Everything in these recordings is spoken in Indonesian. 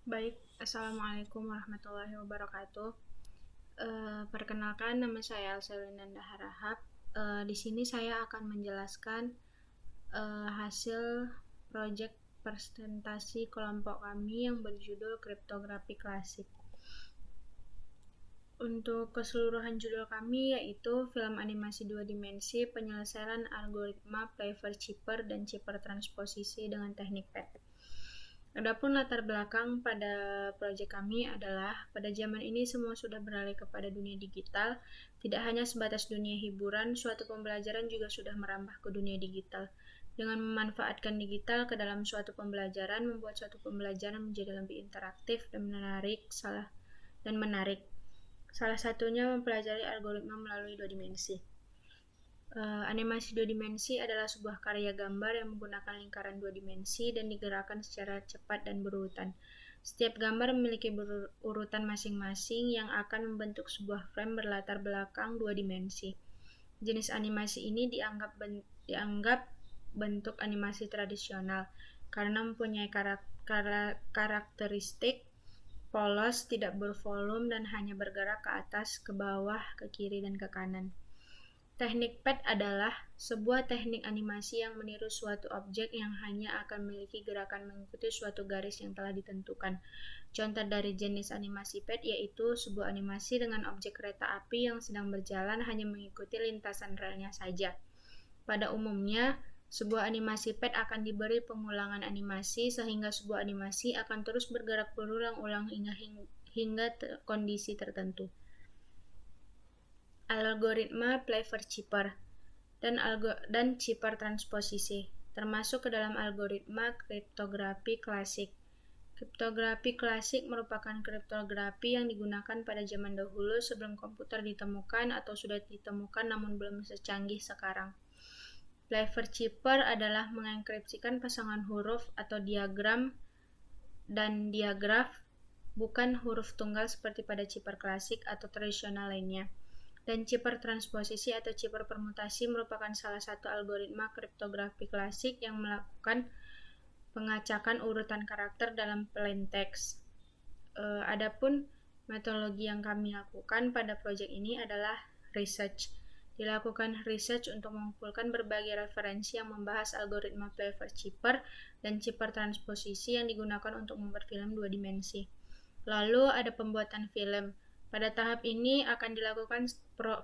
Baik, Assalamualaikum warahmatullahi wabarakatuh. Perkenalkan, nama saya Elsa Linanda Harahap. Di sini saya akan menjelaskan hasil proyek presentasi kelompok kami yang berjudul Kriptografi Klasik. Untuk keseluruhan judul kami yaitu film animasi 2 dimensi, penyelesaian algoritma Playfair Chipper dan Chipper transposisi dengan teknik PET. Adapun latar belakang pada proyek kami adalah pada zaman ini semua sudah beralih kepada dunia digital. Tidak hanya sebatas dunia hiburan, suatu pembelajaran juga sudah merambah ke dunia digital. Dengan memanfaatkan digital ke dalam suatu pembelajaran, membuat suatu pembelajaran menjadi lebih interaktif dan menarik. Salah satunya mempelajari algoritma melalui 2 dimensi. Animasi 2 dimensi adalah sebuah karya gambar yang menggunakan lingkaran 2 dimensi dan digerakkan secara cepat dan berurutan. Setiap gambar memiliki urutan masing-masing yang akan membentuk sebuah frame berlatar belakang 2 dimensi. Jenis animasi ini dianggap bentuk animasi tradisional karena mempunyai karakteristik polos, tidak bervolume, dan hanya bergerak ke atas, ke bawah, ke kiri, dan ke kanan. Teknik PET adalah sebuah teknik animasi yang meniru suatu objek yang hanya akan memiliki gerakan mengikuti suatu garis yang telah ditentukan. Contoh dari jenis animasi PET yaitu sebuah animasi dengan objek kereta api yang sedang berjalan hanya mengikuti lintasan relnya saja. Pada umumnya, sebuah animasi PET akan diberi pengulangan animasi sehingga sebuah animasi akan terus bergerak berulang-ulang hingga kondisi tertentu. Algoritma Playfair Chipper dan Chipper transposisi termasuk ke dalam algoritma kriptografi klasik. Kriptografi klasik merupakan kriptografi yang digunakan pada zaman dahulu sebelum komputer ditemukan atau sudah ditemukan namun belum secanggih sekarang. Playfair Chipper adalah mengenkripsikan pasangan huruf atau diagram dan diagraf, bukan huruf tunggal seperti pada chipper klasik atau tradisional lainnya. Dan chipper transposisi atau chipper permutasi merupakan salah satu algoritma kriptografi klasik yang melakukan pengacakan urutan karakter dalam plain text. Adapun metodologi yang kami lakukan pada proyek ini adalah research. Dilakukan research untuk mengumpulkan berbagai referensi yang membahas algoritma Playfair Chipper dan chipper transposisi yang digunakan untuk membuat film 2 dimensi. Lalu ada pembuatan film. Pada tahap ini akan dilakukan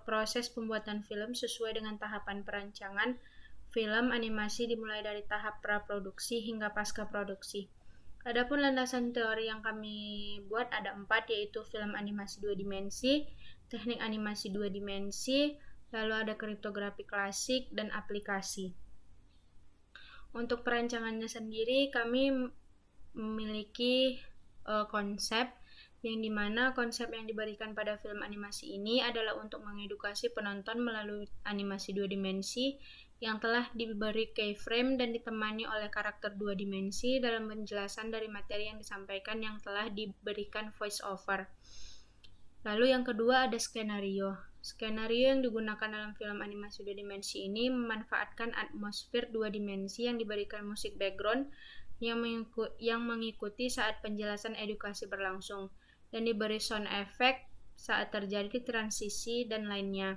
proses pembuatan film sesuai dengan tahapan perancangan film animasi dimulai dari tahap praproduksi hingga pasca produksi. Adapun landasan teori yang kami buat ada 4, yaitu film animasi 2 dimensi, teknik animasi 2 dimensi, lalu ada kriptografi klasik, dan aplikasi. Untuk perancangannya sendiri, kami memiliki konsep yang dimana konsep yang diberikan pada film animasi ini adalah untuk mengedukasi penonton melalui animasi 2 dimensi yang telah diberi keyframe dan ditemani oleh karakter 2 dimensi dalam penjelasan dari materi yang disampaikan yang telah diberikan voice over. Lalu yang kedua ada skenario. Skenario yang digunakan dalam film animasi 2 dimensi ini memanfaatkan atmosfer 2 dimensi yang diberikan musik background yang mengikuti saat penjelasan edukasi berlangsung dan diberi sound effect saat terjadi transisi dan lainnya.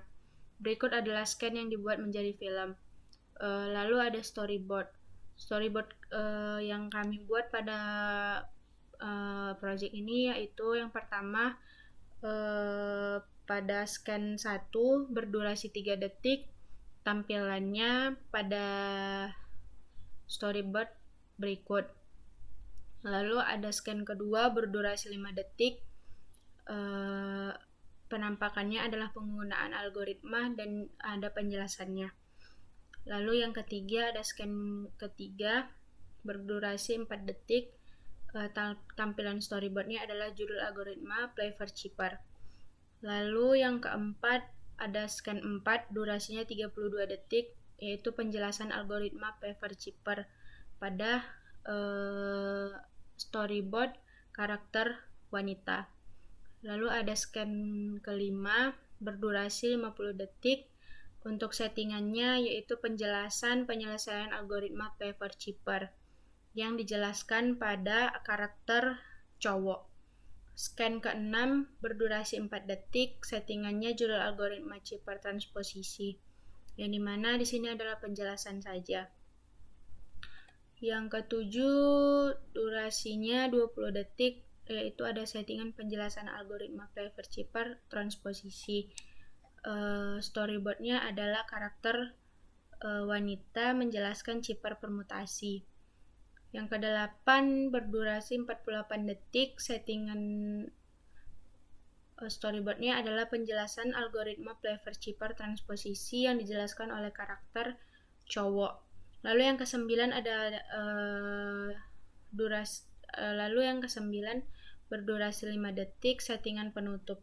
Berikut adalah scan yang dibuat menjadi film. Lalu ada storyboard. Storyboard yang kami buat pada project ini yaitu yang pertama pada scan 1 berdurasi 3 detik, tampilannya pada storyboard berikut. Lalu ada scan kedua berdurasi 5 detik, penampakannya adalah penggunaan algoritma dan ada penjelasannya. Lalu yang ketiga ada scan ketiga berdurasi 4 detik, tampilan storyboardnya adalah judul algoritma Playfair Chipper. Lalu yang keempat ada scan 4 durasinya 32 detik, yaitu penjelasan algoritma Playfair Chipper pada storyboard karakter wanita. Lalu ada scan kelima berdurasi 50 detik. Untuk settingannya yaitu penjelasan penyelesaian algoritma Playfair Chipper yang dijelaskan pada karakter cowok. Scan ke-6 berdurasi 4 detik, settingannya judul algoritma Chipper transposisi. Yang dimana di sini adalah penjelasan saja. Yang ke-7 durasinya 20 detik, yaitu ada settingan penjelasan algoritma Clever Chipper transposisi. Storyboardnya adalah karakter wanita menjelaskan Chipper permutasi. Yang ke-8 berdurasi 48 detik, settingan storyboardnya adalah penjelasan algoritma Clever Chipper transposisi yang dijelaskan oleh karakter cowok. Lalu yang ke-9 ada lalu yang ke-9 berdurasi 5 detik, settingan penutup.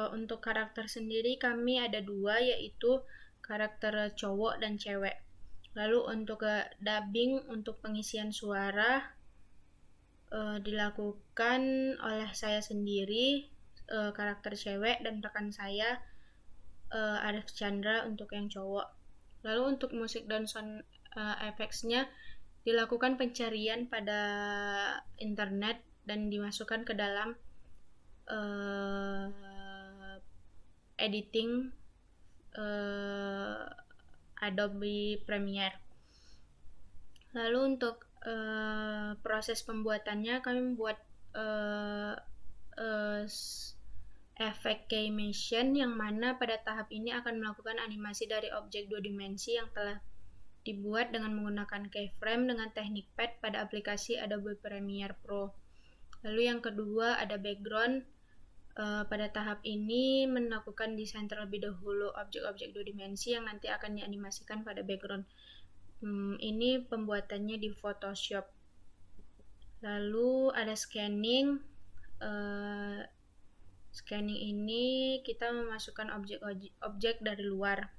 Untuk karakter sendiri kami ada 2, yaitu karakter cowok dan cewek. Lalu untuk dubbing untuk pengisian suara dilakukan oleh saya sendiri, karakter cewek, dan rekan saya Arif Chandra untuk yang cowok. Lalu untuk musik dan sound effects-nya dilakukan pencarian pada internet dan dimasukkan ke dalam editing Adobe Premiere. Lalu untuk proses pembuatannya, kami membuat efek K-Motion yang mana pada tahap ini akan melakukan animasi dari objek 2 dimensi yang telah dibuat dengan menggunakan keyframe dengan teknik pad pada aplikasi Adobe Premiere Pro. Lalu yang kedua ada background. Pada tahap ini melakukan desain terlebih dahulu objek-objek 2 dimensi yang nanti akan dianimasikan pada background. Ini pembuatannya di Photoshop. Lalu ada scanning. Scanning ini kita memasukkan objek dari luar.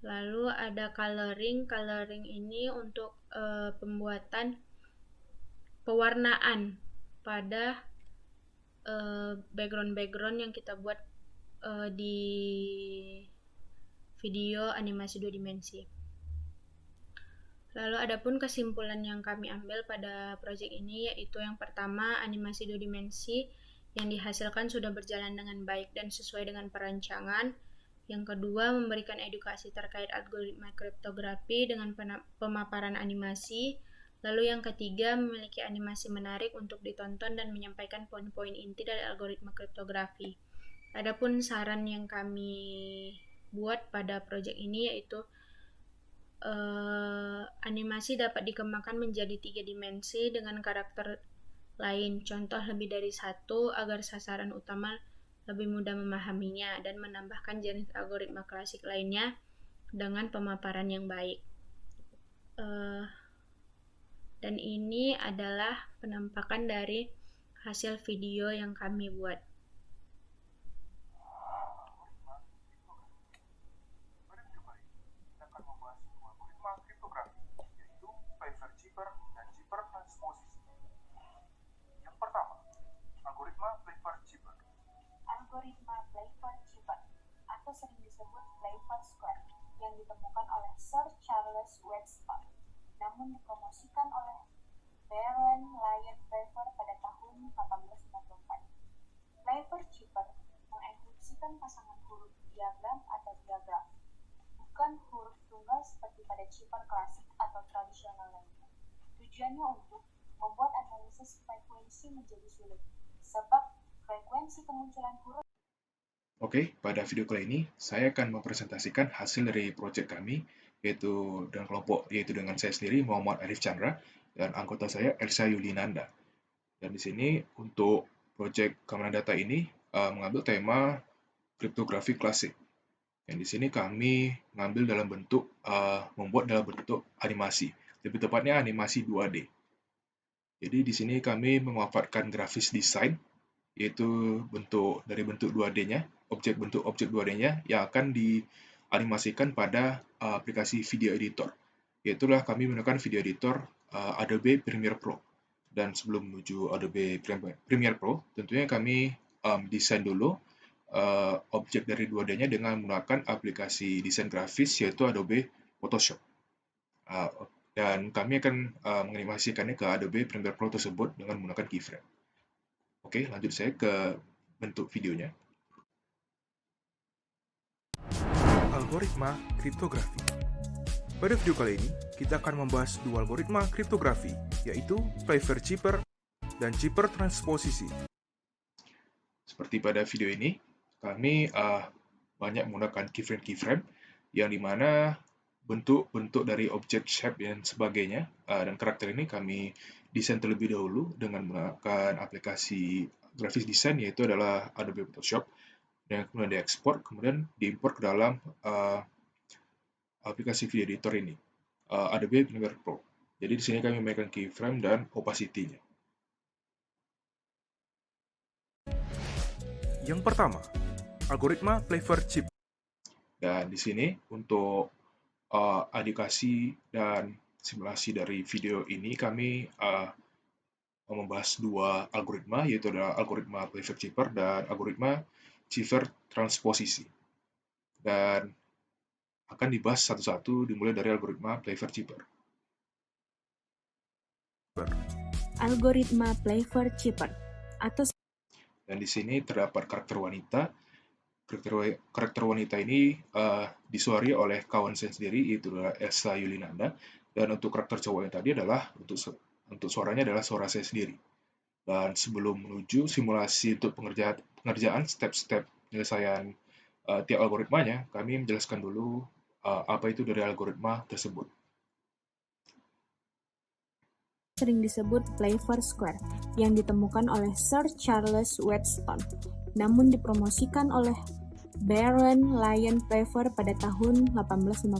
Lalu ada coloring. Coloring ini untuk pembuatan pewarnaan pada background yang kita buat di video animasi 2 dimensi. Lalu adapun kesimpulan yang kami ambil pada proyek ini, yaitu yang pertama, animasi 2 dimensi yang dihasilkan sudah berjalan dengan baik dan sesuai dengan perancangan. Yang kedua, memberikan edukasi terkait algoritma kriptografi dengan pemaparan animasi. Lalu yang ketiga, memiliki animasi menarik untuk ditonton dan menyampaikan poin-poin inti dari algoritma kriptografi. Adapun saran yang kami buat pada proyek ini yaitu animasi dapat dikembangkan menjadi 3 dimensi dengan karakter lain, contoh lebih dari 1, agar sasaran utama lebih mudah memahaminya dan menambahkan jenis algoritma klasik lainnya dengan pemaparan yang baik. Dan ini adalah penampakan dari hasil video yang kami buat. Pada video kali ini, kita akan membahas algoritma kriptografi, yaitu Clever Chipper dan Chipper transposisi. Yang pertama, algoritma Clever Chipper. Algoritma Clever Chipper, atau sering disebut Clever Square, yang ditemukan oleh Sir Charles Webster, namun dipromosikan oleh Baron Lyon Clever pada tahun 1894. Clever Chipper mengenkripsikan pasangan huruf diagram atau diagram, bukan huruf tunggal seperti pada chipper klasik atau tradisional lainnya. Tujuannya untuk membuat analisis frekuensi menjadi sulit, sebab frekuensi kemunculan huruf. Oke, pada video kali ini saya akan mempresentasikan hasil dari proyek kami, yaitu dengan saya sendiri Muhammad Arif Chandra dan anggota saya Elsa Yulinanda. Dan di sini untuk proyek keamanan data ini mengambil tema kriptografi klasik. Dan di sini kami membuat dalam bentuk animasi, lebih tepatnya animasi 2D. Jadi di sini kami memanfaatkan grafis design, yaitu bentuk 2D-nya, objek 2D-nya yang akan dianimasikan pada aplikasi video editor. Yaitulah kami menggunakan video editor Adobe Premiere Pro. Dan sebelum menuju Adobe Premiere Pro, tentunya kami desain dulu objek dari 2D-nya dengan menggunakan aplikasi desain grafis yaitu Adobe Photoshop. dan kami akan menganimasikannya ke Adobe Premiere Pro tersebut dengan menggunakan keyframe. Oke, lanjut saya ke bentuk videonya. Algoritma kriptografi. Pada video kali ini, kita akan membahas dua algoritma kriptografi, yaitu Playfair Chipper dan Chipper transposisi. Seperti pada video ini, kami banyak menggunakan keyframe yang dimana bentuk-bentuk dari objek shape dan sebagainya dan karakter ini kami desain terlebih dahulu dengan menggunakan aplikasi grafis desain, yaitu adalah Adobe Photoshop, dan kemudian diekspor, kemudian diimport ke dalam aplikasi video editor ini, Adobe Premiere Pro. Jadi di sini kami memainkan keyframe dan opacity-nya. Yang pertama, algoritma Playfair Chipper. Dan di sini untuk edukasi dan simulasi dari video ini kami membahas dua algoritma, yaitu adalah algoritma Playfair Chipper dan algoritma Chipper transposisi. Dan akan dibahas satu-satu dimulai dari algoritma Playfair Chipper. Algoritma Playfair Chipper atau Dan di sini terdapat karakter wanita. Karakter wanita ini disuari oleh kawan saya sendiri, yaitu adalah Elsa Yulinanda. Dan untuk karakter cowok yang tadi adalah untuk suaranya adalah suara saya sendiri. Dan sebelum menuju simulasi untuk pengerjaan step-step penyelesaian tiap algoritmanya, kami menjelaskan dulu apa itu dari algoritma tersebut. sering disebut Playfair Square yang ditemukan oleh Sir Charles Wheatstone, namun dipromosikan oleh Baron Lyon Playfair pada tahun 1850.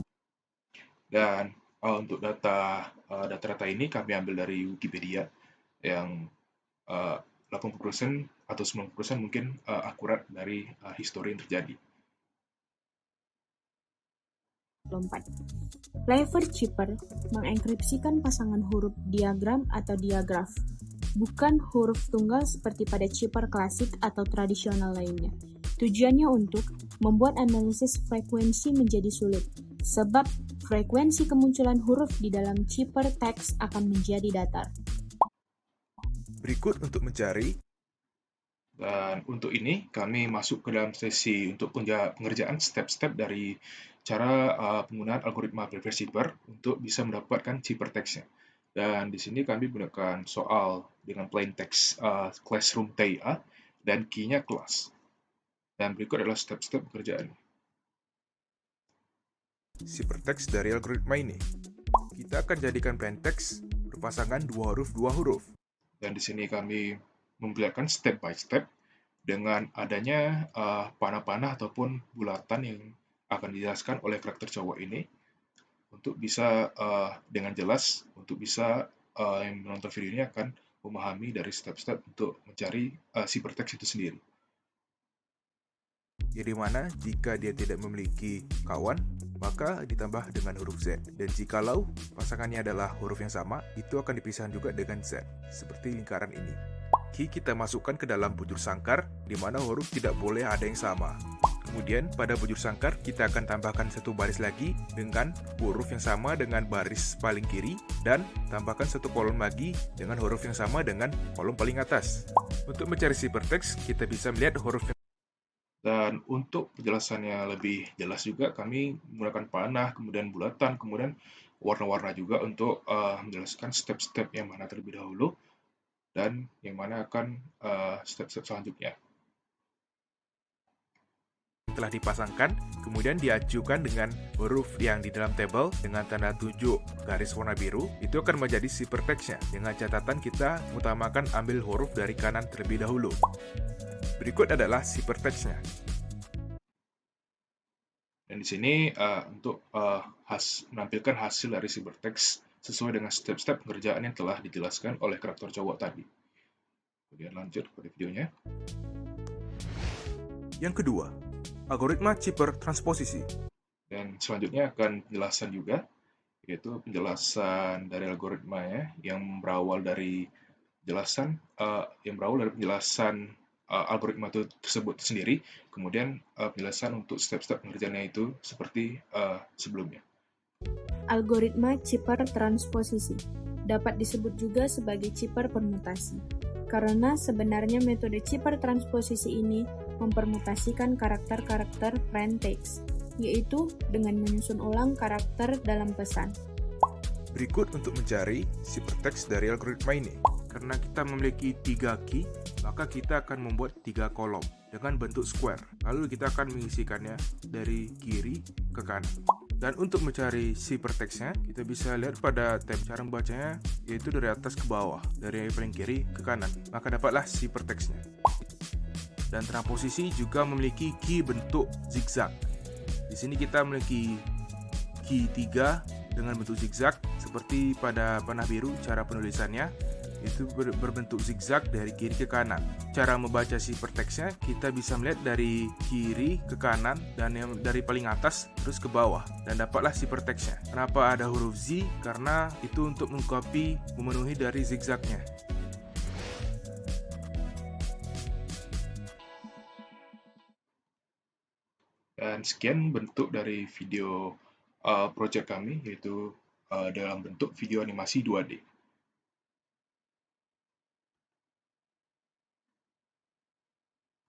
Dan untuk data-data ini kami ambil dari Wikipedia yang 80% atau 90% mungkin akurat dari histori yang terjadi. Playfair Chipper mengenkripsikan pasangan huruf diagram atau diagraf, bukan huruf tunggal seperti pada chipper klasik atau tradisional lainnya. Tujuannya untuk membuat analisis frekuensi menjadi sulit, sebab frekuensi kemunculan huruf di dalam chipper teks akan menjadi datar. Berikut untuk mencari. Dan untuk ini kami masuk ke dalam sesi untuk pengerjaan step-step dari cara penggunaan algoritma Playfair Chipper untuk bisa mendapatkan chipper teksnya. Dan di sini kami gunakan soal dengan plain text classroom TIA dan key-nya class. Dan berikut adalah step-step pekerjaan. Ciphertext dari algoritma ini. Kita akan jadikan plain text berpasangan dua huruf. Dan di sini kami memperlihatkan step by step dengan adanya panah-panah ataupun bulatan yang akan dijelaskan oleh karakter cowok ini untuk bisa dengan jelas, untuk bisa yang menonton video ini akan memahami dari step-step untuk mencari ciphertext itu sendiri. Jadi mana jika dia tidak memiliki kawan, maka ditambah dengan huruf Z. Dan jikalau pasangannya adalah huruf yang sama, itu akan dipisahkan juga dengan Z, seperti lingkaran ini. Key kita masukkan ke dalam bujur sangkar, di mana huruf tidak boleh ada yang sama. Kemudian pada bujur sangkar kita akan tambahkan satu baris lagi dengan huruf yang sama dengan baris paling kiri, dan tambahkan satu kolom lagi dengan huruf yang sama dengan kolom paling atas. Untuk mencari ciphertext, kita bisa melihat huruf yang Dan untuk penjelasannya lebih jelas juga kami menggunakan panah, kemudian bulatan, kemudian warna-warna juga untuk menjelaskan step-step yang mana terlebih dahulu dan yang mana akan step-step selanjutnya. telah dipasangkan, kemudian diajukan dengan huruf yang di dalam tabel dengan tanda tunjuk garis warna biru, itu akan menjadi ciphertext-nya. Dengan catatan kita mengutamakan ambil huruf dari kanan terlebih dahulu. Berikut adalah ciphertext-nya. Dan di sini untuk menampilkan hasil dari ciphertext sesuai dengan step-step pengerjaan yang telah dijelaskan oleh karakter cowok tadi. Kemudian lanjut pada videonya. Yang kedua, algoritma Chipper transposisi. Dan selanjutnya akan penjelasan juga, yaitu penjelasan dari algoritmanya yang berawal dari penjelasan algoritma tersebut sendiri, kemudian penjelasan untuk step-step pengerjaannya itu seperti sebelumnya. Algoritma Cipher transposisi dapat disebut juga sebagai Cipher permutasi, karena sebenarnya metode Cipher transposisi ini mempermutasikan karakter-karakter plain text, yaitu dengan menyusun ulang karakter dalam pesan. Berikut untuk mencari ciphertext dari algoritma ini. Karena kita memiliki 3 key, maka kita akan membuat 3 kolom dengan bentuk square. Lalu kita akan mengisikannya dari kiri ke kanan. Dan untuk mencari ciphertext-nya, kita bisa lihat pada tab cara membacanya, yaitu dari atas ke bawah, dari paling kiri ke kanan. Maka dapatlah ciphertext-nya. Dan transposisi juga memiliki key bentuk zigzag. Di sini kita memiliki key 3 dengan bentuk zigzag, seperti pada panah biru cara penulisannya itu berbentuk zigzag dari kiri ke kanan. Cara membaca ciphertext-nya kita bisa melihat dari kiri ke kanan dan yang dari paling atas terus ke bawah, dan dapatlah ciphertext-nya. Kenapa ada huruf Z? Karena itu untuk mengcopy memenuhi dari zigzagnya. Dan sekian bentuk dari video project kami, yaitu dalam bentuk video animasi 2D.